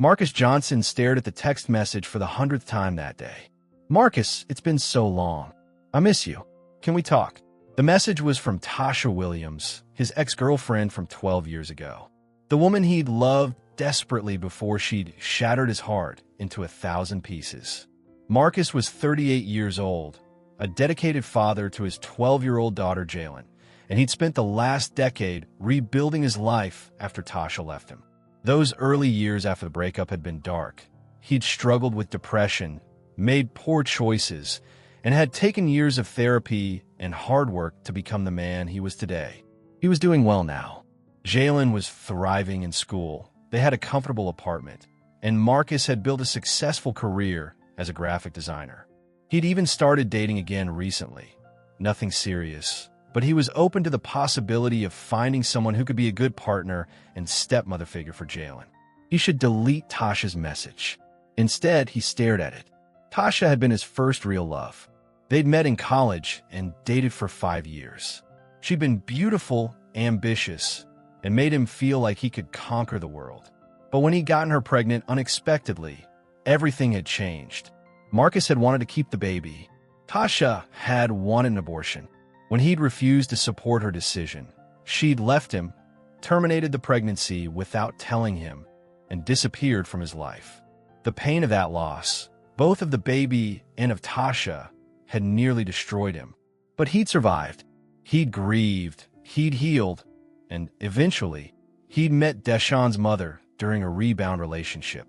Marcus Johnson stared at the text message for the 100th time that day. "Marcus, it's been so long. I miss you. Can we talk?" The message was from Tasha Williams, his ex-girlfriend from 12 years ago. The woman he'd loved desperately before she'd shattered his heart into 1,000 pieces. Marcus was 38 years old, a dedicated father to his 12-year-old daughter Jaylen, and he'd spent the last decade rebuilding his life after Tasha left him. Those early years after the breakup had been dark. He'd struggled with depression, made poor choices, and had taken years of therapy and hard work to become the man he was today. He was doing well now. Jaylen was thriving in school. They had a comfortable apartment, and Marcus had built a successful career as a graphic designer. He'd even started dating again recently. Nothing serious, but he was open to the possibility of finding someone who could be a good partner and stepmother figure for Jaylen. He should delete Tasha's message. Instead, he stared at it. Tasha had been his first real love. They'd met in college and dated for 5 years. She'd been beautiful, ambitious, and made him feel like he could conquer the world. But when he'd gotten her pregnant unexpectedly, everything had changed. Marcus had wanted to keep the baby. Tasha had wanted an abortion. When he'd refused to support her decision, she'd left him, terminated the pregnancy without telling him, and disappeared from his life. The pain of that loss, both of the baby and of Tasha, had nearly destroyed him. But he'd survived. He'd grieved, he'd healed, and eventually, he'd met Deshawn's mother during a rebound relationship.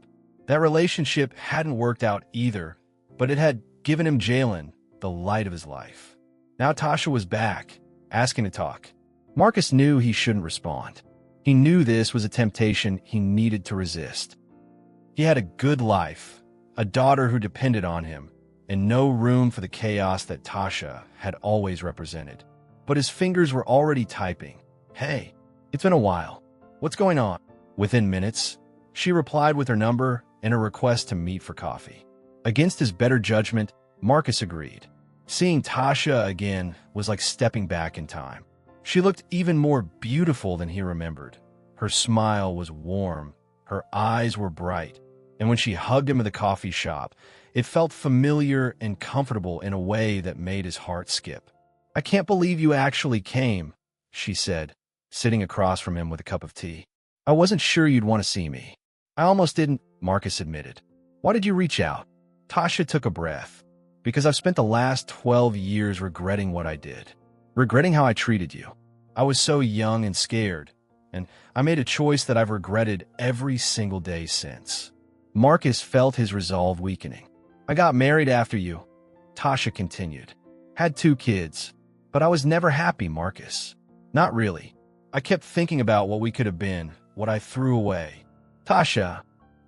That relationship hadn't worked out either, but it had given him Jaylen, the light of his life. Now Tasha was back, asking to talk. Marcus knew he shouldn't respond. He knew this was a temptation he needed to resist. He had a good life, a daughter who depended on him, and no room for the chaos that Tasha had always represented. But his fingers were already typing. "Hey, it's been a while. What's going on?" Within minutes, she replied with her number and a request to meet for coffee. Against his better judgment, Marcus agreed. Seeing Tasha again was like stepping back in time. She looked even more beautiful than he remembered. Her smile was warm, her eyes were bright, and when she hugged him at the coffee shop, it felt familiar and comfortable in a way that made his heart skip. "I can't believe you actually came," she said, sitting across from him with a cup of tea. "I wasn't sure you'd want to see me." "I almost didn't," Marcus admitted. "Why did you reach out?" Tasha took a breath. "Because I've spent the last 12 years regretting what I did. Regretting how I treated you. I was so young and scared, and I made a choice that I've regretted every single day since." Marcus felt his resolve weakening. "I got married after you," Tasha continued. "Had 2 kids, but I was never happy, Marcus. Not really. I kept thinking about what we could have been, what I threw away. Tasha,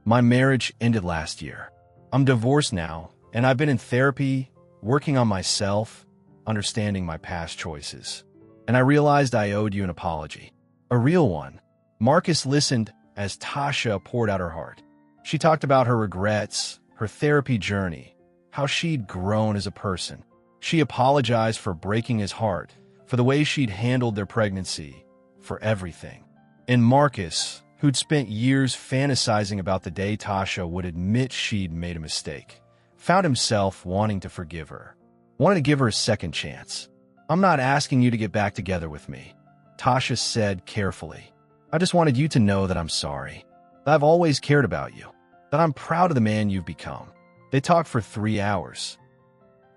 my marriage ended last year. I'm divorced now, and I've been in therapy, working on myself, understanding my past choices. And I realized I owed you an apology. A real one." Marcus listened as Tasha poured out her heart. She talked about her regrets, her therapy journey, how she'd grown as a person. She apologized for breaking his heart, for the way she'd handled their pregnancy, for everything. And Marcus, who'd spent years fantasizing about the day Tasha would admit she'd made a mistake, found himself wanting to forgive her, wanted to give her a second chance. "I'm not asking you to get back together with me," Tasha said carefully. "I just wanted you to know that I'm sorry, that I've always cared about you, that I'm proud of the man you've become." They talked for 3 hours.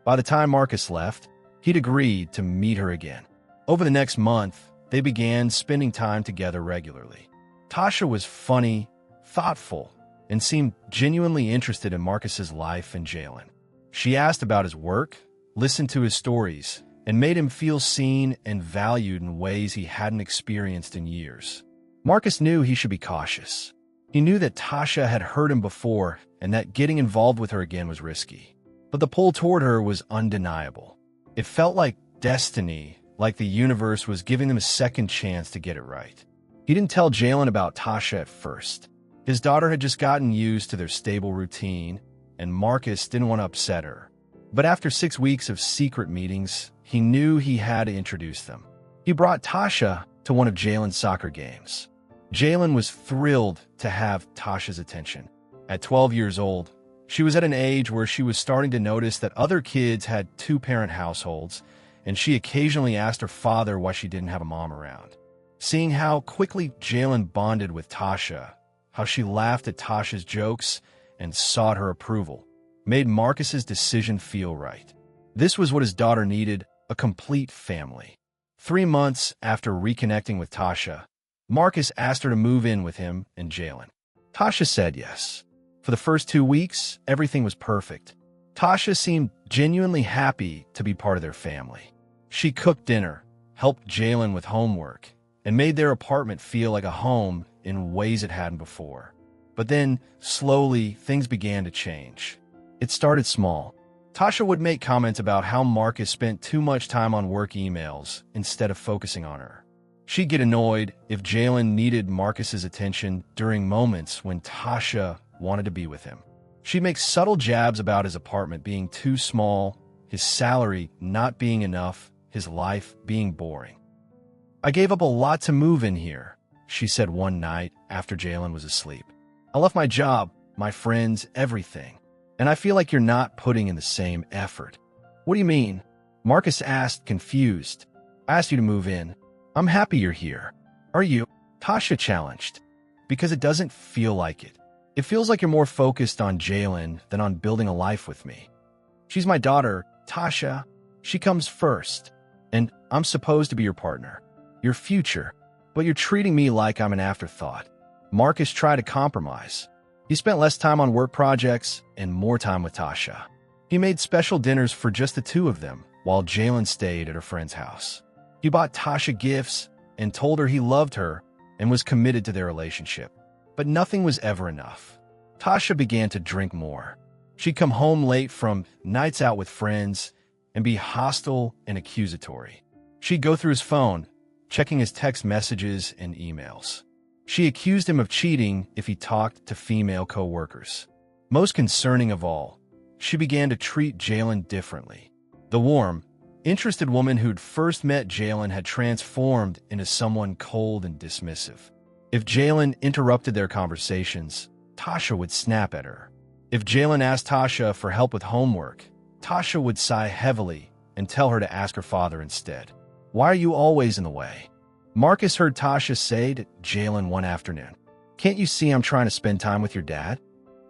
By the time Marcus left, he'd agreed to meet her again. Over the next month, they began spending time together regularly. Tasha was funny, thoughtful, and seemed genuinely interested in Marcus's life and Jaylen. She asked about his work, listened to his stories, and made him feel seen and valued in ways he hadn't experienced in years. Marcus knew he should be cautious. He knew that Tasha had hurt him before and that getting involved with her again was risky. But the pull toward her was undeniable. It felt like destiny, like the universe was giving them a second chance to get it right. He didn't tell Jaylen about Tasha at first. His daughter had just gotten used to their stable routine, and Marcus didn't want to upset her. But after 6 weeks of secret meetings, he knew he had to introduce them. He brought Tasha to one of Jaylen's soccer games. Jaylen was thrilled to have Tasha's attention. At 12 years old, she was at an age where she was starting to notice that other kids had two-parent households, and she occasionally asked her father why she didn't have a mom around. Seeing how quickly Jaylen bonded with Tasha, how she laughed at Tasha's jokes and sought her approval, made Marcus's decision feel right. This was what his daughter needed, a complete family. 3 months after reconnecting with Tasha, Marcus asked her to move in with him and Jaylen. Tasha said yes. For the first 2 weeks, everything was perfect. Tasha seemed genuinely happy to be part of their family. She cooked dinner, helped Jaylen with homework, and made their apartment feel like a home in ways it hadn't before. But then, slowly, things began to change. It started small. Tasha would make comments about how Marcus spent too much time on work emails instead of focusing on her. She'd get annoyed if Jaylen needed Marcus's attention during moments when Tasha wanted to be with him. She'd make subtle jabs about his apartment being too small, his salary not being enough, his life being boring. "I gave up a lot to move in here," she said one night after Jaylen was asleep. "I left my job, my friends, everything. And I feel like you're not putting in the same effort." "What do you mean?" Marcus asked, confused. "I asked you to move in. I'm happy you're here." "Are you?" Tasha challenged. "Because it doesn't feel like it. It feels like you're more focused on Jaylen than on building a life with me. She's my daughter, Tasha. She comes first. And I'm supposed to be your partner, your future. But you're treating me like I'm an afterthought." Marcus tried to compromise. He spent less time on work projects and more time with Tasha. He made special dinners for just the two of them, while Jaylen stayed at her friend's house. He bought Tasha gifts and told her he loved her and was committed to their relationship. But nothing was ever enough. Tasha began to drink more. She'd come home late from nights out with friends and be hostile and accusatory. She'd go through his phone, checking his text messages and emails. She accused him of cheating if he talked to female co-workers. Most concerning of all, she began to treat Jaylen differently. The warm, interested woman who'd first met Jaylen had transformed into someone cold and dismissive. If Jaylen interrupted their conversations, Tasha would snap at her. If Jaylen asked Tasha for help with homework, Tasha would sigh heavily and tell her to ask her father instead. "Why are you always in the way?" Marcus heard Tasha say to Jaylen one afternoon, "Can't you see I'm trying to spend time with your dad?"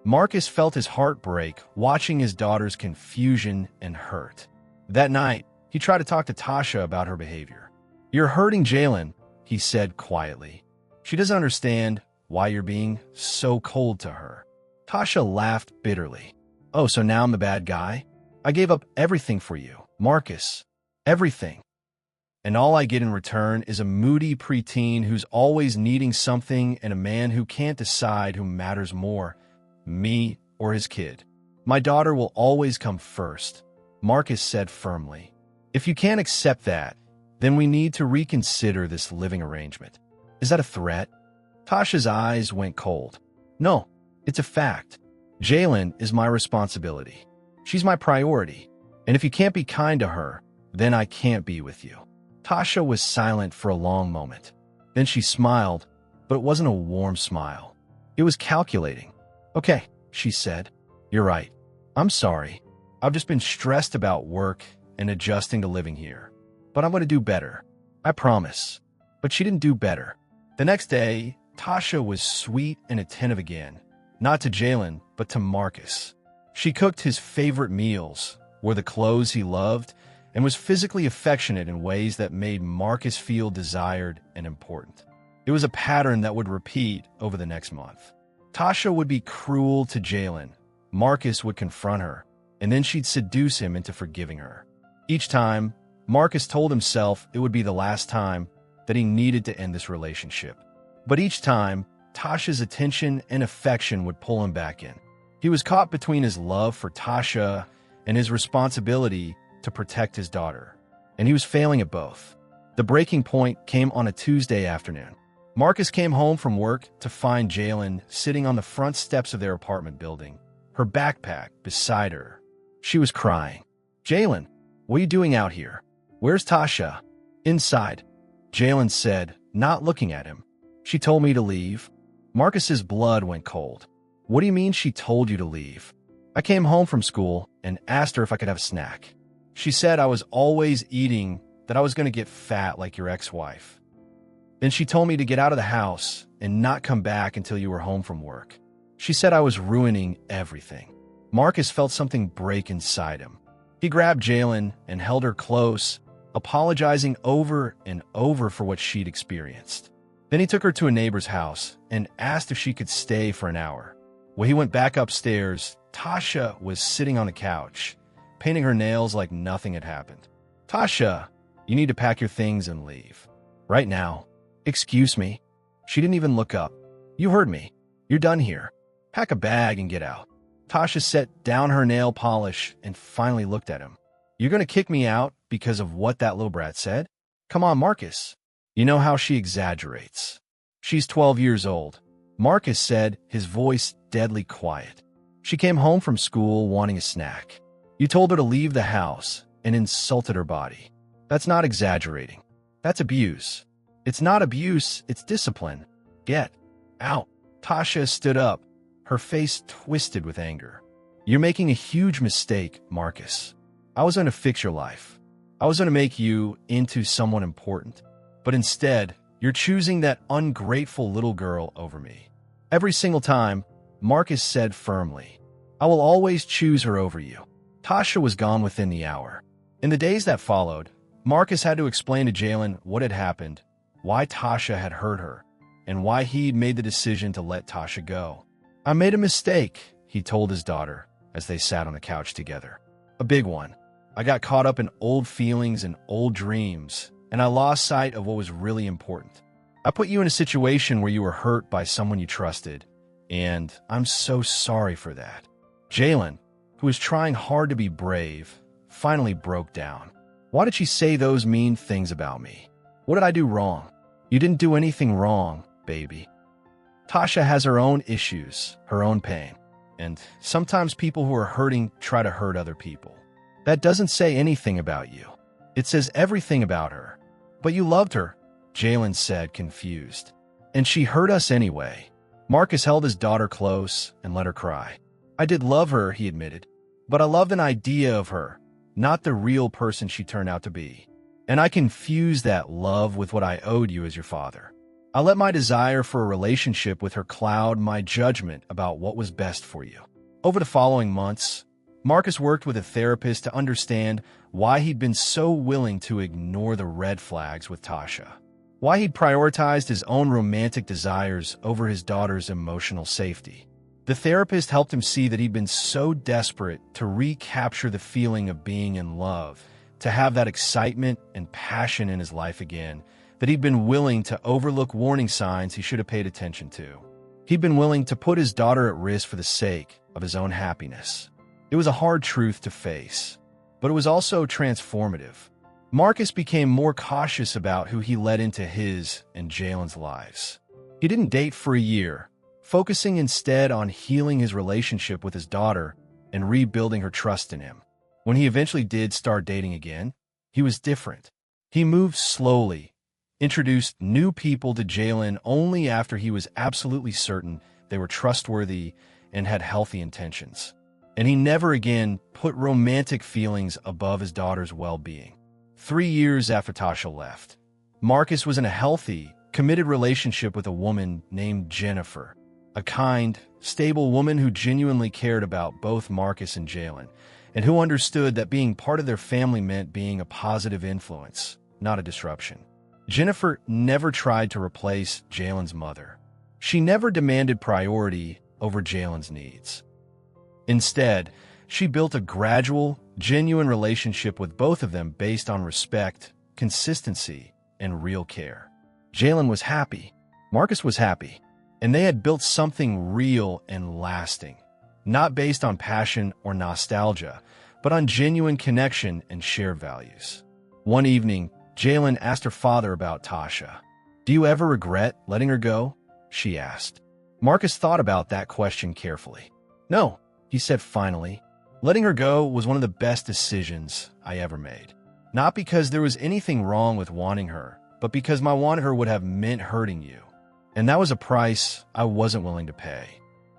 Marcus felt his heart break watching his daughter's confusion and hurt. That night, he tried to talk to Tasha about her behavior. "You're hurting Jaylen," he said quietly. "She doesn't understand why you're being so cold to her." Tasha laughed bitterly. "Oh, so now I'm the bad guy? I gave up everything for you, Marcus. Everything. And all I get in return is a moody preteen who's always needing something and a man who can't decide who matters more, me or his kid. My daughter will always come first," Marcus said firmly. "If you can't accept that, then we need to reconsider this living arrangement." "Is that a threat?" Tasha's eyes went cold. "No, it's a fact. Jaylen is my responsibility. She's my priority. And if you can't be kind to her, then I can't be with you." Tasha was silent for a long moment. Then she smiled, but it wasn't a warm smile. It was calculating. "Okay," she said. "You're right. I'm sorry. I've just been stressed about work and adjusting to living here. But I'm going to do better. I promise." But she didn't do better. The next day, Tasha was sweet and attentive again, not to Jaylen, but to Marcus. She cooked his favorite meals, wore the clothes he loved, and was physically affectionate in ways that made Marcus feel desired and important. It was a pattern that would repeat over the next month. Tasha would be cruel to Jaylen, Marcus would confront her, and then she'd seduce him into forgiving her. Each time, Marcus told himself it would be the last time, that he needed to end this relationship. But each time, Tasha's attention and affection would pull him back in. He was caught between his love for Tasha and his responsibility to protect his daughter, and he was failing at both. The breaking point came on a Tuesday afternoon. Marcus came home from work to find Jaylen sitting on the front steps of their apartment building, her backpack beside her. She was crying. "Jaylen, what are you doing out here? Where's Tasha?" "Inside," Jaylen said, not looking at him. She told me to leave. Marcus's blood went cold. What do you mean she told you to leave? I came home from school and asked her if I could have a snack. She said I was always eating, that I was going to get fat like your ex-wife. Then she told me to get out of the house and not come back until you were home from work. She said I was ruining everything. Marcus felt something break inside him. He grabbed Jaylen and held her close, apologizing over and over for what she'd experienced. Then he took her to a neighbor's house and asked if she could stay for an hour. When he went back upstairs, Tasha was sitting on the couch, painting her nails like nothing had happened. Tasha, you need to pack your things and leave. Right now. Excuse me. She didn't even look up. You heard me. You're done here. Pack a bag and get out. Tasha set down her nail polish and finally looked at him. You're going to kick me out because of what that little brat said? Come on, Marcus. You know how she exaggerates. She's 12 years old. Marcus said, his voice deadly quiet. She came home from school wanting a snack. You told her to leave the house and insulted her body. That's not exaggerating. That's abuse. It's not abuse, it's discipline. Get out. Tasha stood up, her face twisted with anger. You're making a huge mistake, Marcus. I was going to fix your life. I was going to make you into someone important. But instead, you're choosing that ungrateful little girl over me. Every single time, Marcus said firmly, I will always choose her over you. Tasha was gone within the hour. In the days that followed, Marcus had to explain to Jaylen what had happened, why Tasha had hurt her, and why he'd made the decision to let Tasha go. I made a mistake, he told his daughter as they sat on the couch together. A big one. I got caught up in old feelings and old dreams, and I lost sight of what was really important. I put you in a situation where you were hurt by someone you trusted, and I'm so sorry for that. Jaylen, who was trying hard to be brave, finally broke down. Why did she say those mean things about me? What did I do wrong? You didn't do anything wrong, baby. Tasha has her own issues, her own pain, and sometimes people who are hurting try to hurt other people. That doesn't say anything about you. It says everything about her. But you loved her, Jaylen said, confused. And she hurt us anyway. Marcus held his daughter close and let her cry. I did love her, he admitted, but I loved an idea of her, not the real person she turned out to be. And I confused that love with what I owed you as your father. I let my desire for a relationship with her cloud my judgment about what was best for you. Over the following months, Marcus worked with a therapist to understand why he'd been so willing to ignore the red flags with Tasha, why he'd prioritized his own romantic desires over his daughter's emotional safety. The therapist helped him see that he'd been so desperate to recapture the feeling of being in love, to have that excitement and passion in his life again, that he'd been willing to overlook warning signs he should have paid attention to. He'd been willing to put his daughter at risk for the sake of his own happiness. It was a hard truth to face, but it was also transformative. Marcus became more cautious about who he let into his and Jaylen's lives. He didn't date for a year, focusing instead on healing his relationship with his daughter and rebuilding her trust in him. When he eventually did start dating again, he was different. He moved slowly, introduced new people to Jaylen only after he was absolutely certain they were trustworthy and had healthy intentions. And he never again put romantic feelings above his daughter's well-being. 3 years after Tasha left, Marcus was in a healthy, committed relationship with a woman named Jennifer, a kind, stable woman who genuinely cared about both Marcus and Jaylen, and who understood that being part of their family meant being a positive influence, not a disruption. Jennifer never tried to replace Jaylen's mother. She never demanded priority over Jaylen's needs. Instead, she built a gradual, genuine relationship with both of them based on respect, consistency, and real care. Jaylen was happy. Marcus was happy. And they had built something real and lasting, not based on passion or nostalgia, but on genuine connection and shared values. One evening, Jaylen asked her father about Tasha. Do you ever regret letting her go? She asked. Marcus thought about that question carefully. No, he said finally. Letting her go was one of the best decisions I ever made. Not because there was anything wrong with wanting her, but because my wanting her would have meant hurting you. And that was a price I wasn't willing to pay.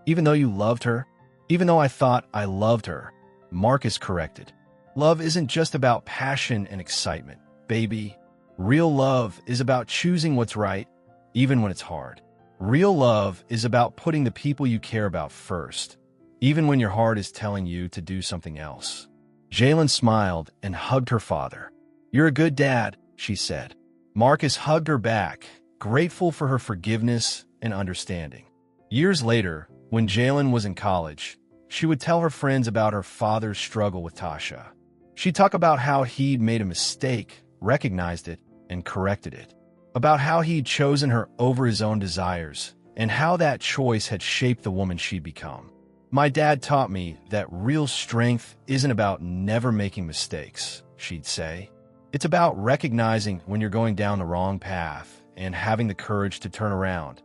Even though you loved her, even though I thought I loved her, Marcus corrected. Love isn't just about passion and excitement, baby. Real love is about choosing what's right, even when it's hard. Real love is about putting the people you care about first, even when your heart is telling you to do something else. Jaylen smiled and hugged her father. "You're a good dad," she said. Marcus hugged her back, grateful for her forgiveness and understanding. Years later, when Jaylen was in college, she would tell her friends about her father's struggle with Tasha. She'd talk about how he'd made a mistake, recognized it, and corrected it. About how he'd chosen her over his own desires, and how that choice had shaped the woman she'd become. "My dad taught me that real strength isn't about never making mistakes," she'd say. "It's about recognizing when you're going down the wrong path and having the courage to turn around,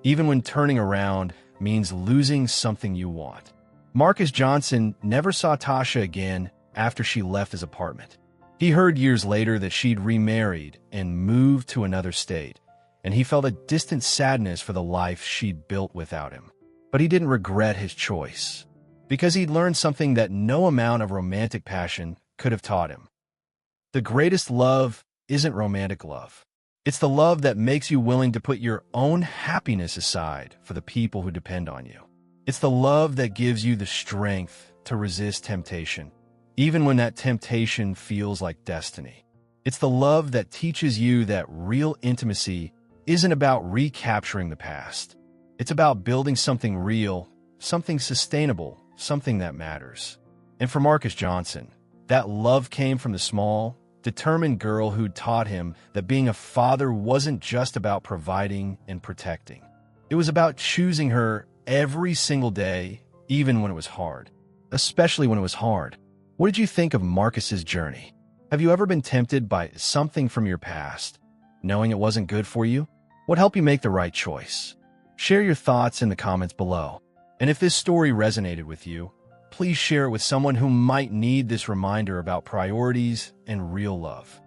even when turning around means losing something you want." Marcus Johnson never saw Tasha again after she left his apartment. He heard years later that she'd remarried and moved to another state, and he felt a distant sadness for the life she'd built without him. But he didn't regret his choice, because he'd learned something that no amount of romantic passion could have taught him. The greatest love isn't romantic love. It's the love that makes you willing to put your own happiness aside for the people who depend on you. It's the love that gives you the strength to resist temptation, even when that temptation feels like destiny. It's the love that teaches you that real intimacy isn't about recapturing the past. It's about building something real, something sustainable, something that matters. And for Marcus Johnson, that love came from the small, determined girl who'd taught him that being a father wasn't just about providing and protecting. It was about choosing her every single day, even when it was hard. Especially when it was hard. What did you think of Marcus's journey? Have you ever been tempted by something from your past, knowing it wasn't good for you? What helped you make the right choice? Share your thoughts in the comments below. And if this story resonated with you, please share it with someone who might need this reminder about priorities and real love.